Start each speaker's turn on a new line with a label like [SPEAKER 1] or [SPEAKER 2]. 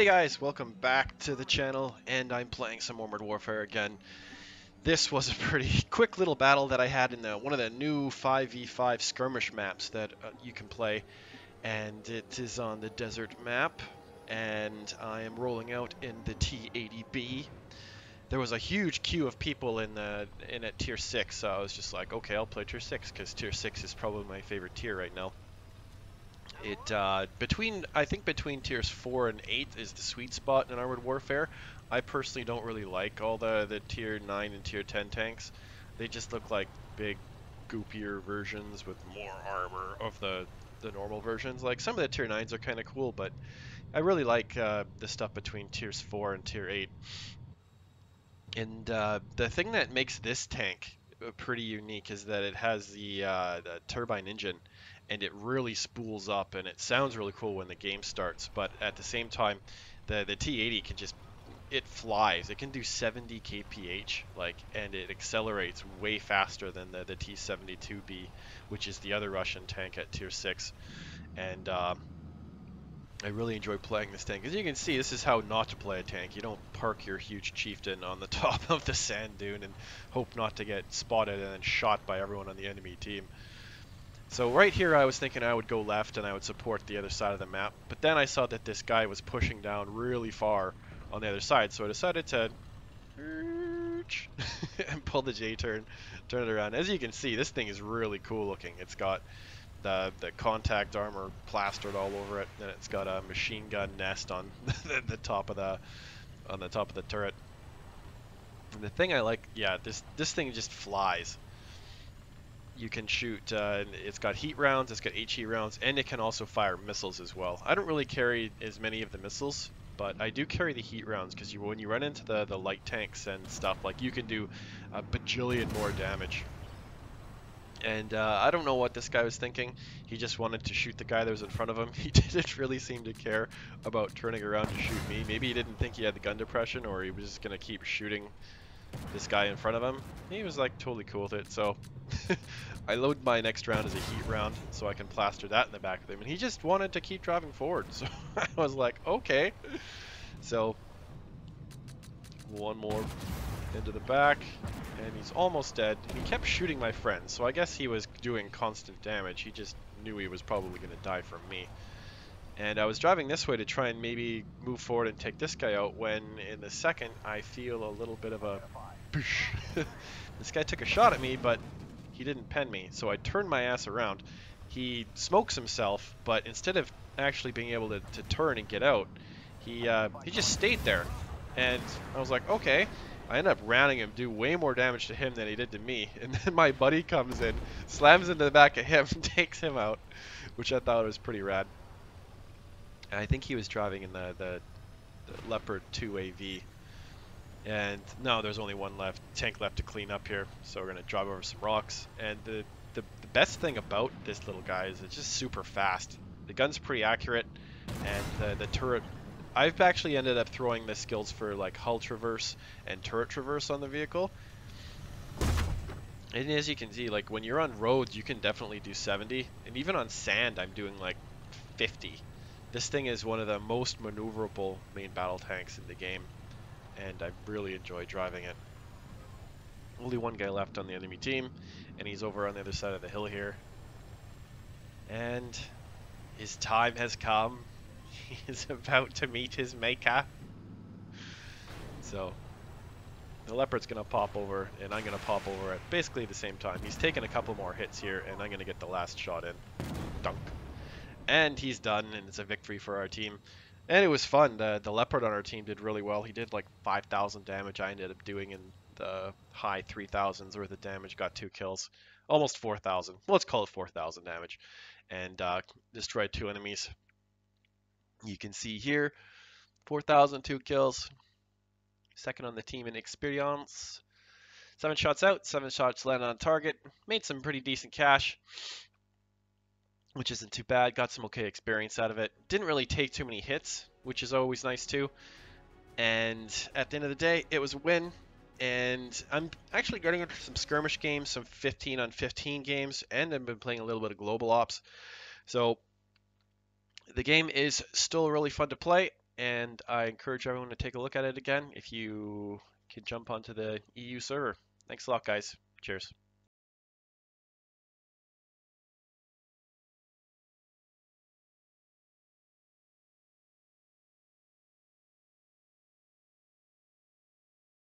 [SPEAKER 1] Howdy guys, welcome back to the channel, and I'm playing some Armored Warfare again. This was a pretty quick little battle that I had in one of the new 5v5 skirmish maps that you can play, and it is on the desert map, and I am rolling out in the T80B. There was a huge queue of people in at tier 6, so I was just like, okay, I'll play tier 6, because tier 6 is probably my favorite tier right now. I think between tiers 4 and 8 is the sweet spot in Armored Warfare. I personally don't really like all the tier 9 and tier 10 tanks. They just look like big, goopier versions with more armor of the normal versions. Like, some of the tier 9s are kind of cool, but I really like the stuff between tiers 4 and tier 8. And the thing that makes this tank pretty unique is that it has the turbine engine, and it really spools up, and it sounds really cool when the game starts, but at the same time the T80 can it flies. It can do 70 kph, and it accelerates way faster than the T72B, which is the other Russian tank at tier 6. And I really enjoy playing this tank. As you can see, this is how not to play a tank. You don't park your huge chieftain on the top of the sand dune and hope not to get spotted and then shot by everyone on the enemy team. So right here I was thinking I would go left and I would support the other side of the map, but then I saw that this guy was pushing down really far on the other side, so I decided to and pull the J-turn, turn it around. As you can see, this thing is really cool looking. It's got the contact armor plastered all over it, and it's got a machine gun nest on the top of the turret. And the thing I like, yeah, this thing just flies. You can shoot, it's got heat rounds, it's got HE rounds, and it can also fire missiles as well. I don't really carry as many of the missiles, but I do carry the heat rounds, because when you run into the light tanks and stuff, like, you can do a bajillion more damage. And I don't know what this guy was thinking. He just wanted to shoot the guy that was in front of him. He didn't really seem to care about turning around to shoot me. Maybe he didn't think he had the gun depression, or he was just going to keep shooting this guy in front of him. He was like totally cool with it, so I load my next round as a heat round so I can plaster that in the back of him, and he just wanted to keep driving forward, so I was like, okay. So one more into the back, and he's almost dead. And he kept shooting my friend, so I guess he was doing constant damage. He just knew he was probably going to die from me. And I was driving this way to try and maybe move forward and take this guy out, when in the second I feel a little bit of a boosh. This guy took a shot at me, but he didn't pen me, so I turned my ass around. He smokes himself, but instead of actually being able to turn and get out, he just stayed there. And I was like, okay. I ended up rounding him, do way more damage to him than he did to me. And then my buddy comes in, slams into the back of him, and takes him out, which I thought was pretty rad. And I think he was driving in the Leopard 2 AV. And no, there's only one tank left to clean up here, so we're going to drive over some rocks. And the best thing about this little guy is it's just super fast. The gun's pretty accurate, and the turret... I've actually ended up throwing the skills for like hull traverse and turret traverse on the vehicle. And as you can see, like, when you're on roads, you can definitely do 70. And even on sand, I'm doing like 50. This thing is one of the most maneuverable main battle tanks in the game, and I really enjoy driving it. Only one guy left on the enemy team, and he's over on the other side of the hill here. And his time has come. He is about to meet his maker. So the Leopard's going to pop over, and I'm going to pop over at basically the same time. He's taken a couple more hits here, and I'm going to get the last shot in. Dunk. And he's done, and it's a victory for our team. And it was fun. The Leopard on our team did really well. He did like 5,000 damage. I ended up doing in the high 3,000s worth of damage. Got 2 kills. Almost 4,000. Well, let's call it 4,000 damage. And destroyed 2 enemies. You can see here, 4,000, 2 kills. Second on the team in experience. 7 shots out, 7 shots landed on target. Made some pretty decent cash, which isn't too bad. Got some okay experience out of it. Didn't really take too many hits, which is always nice too. And at the end of the day, it was a win. And I'm actually getting into some skirmish games, some 15 on 15 games, and I've been playing a little bit of global ops. So the game is still really fun to play. and I encourage everyone to take a look at it again if you can jump onto the EU server. Thanks a lot, guys. Cheers.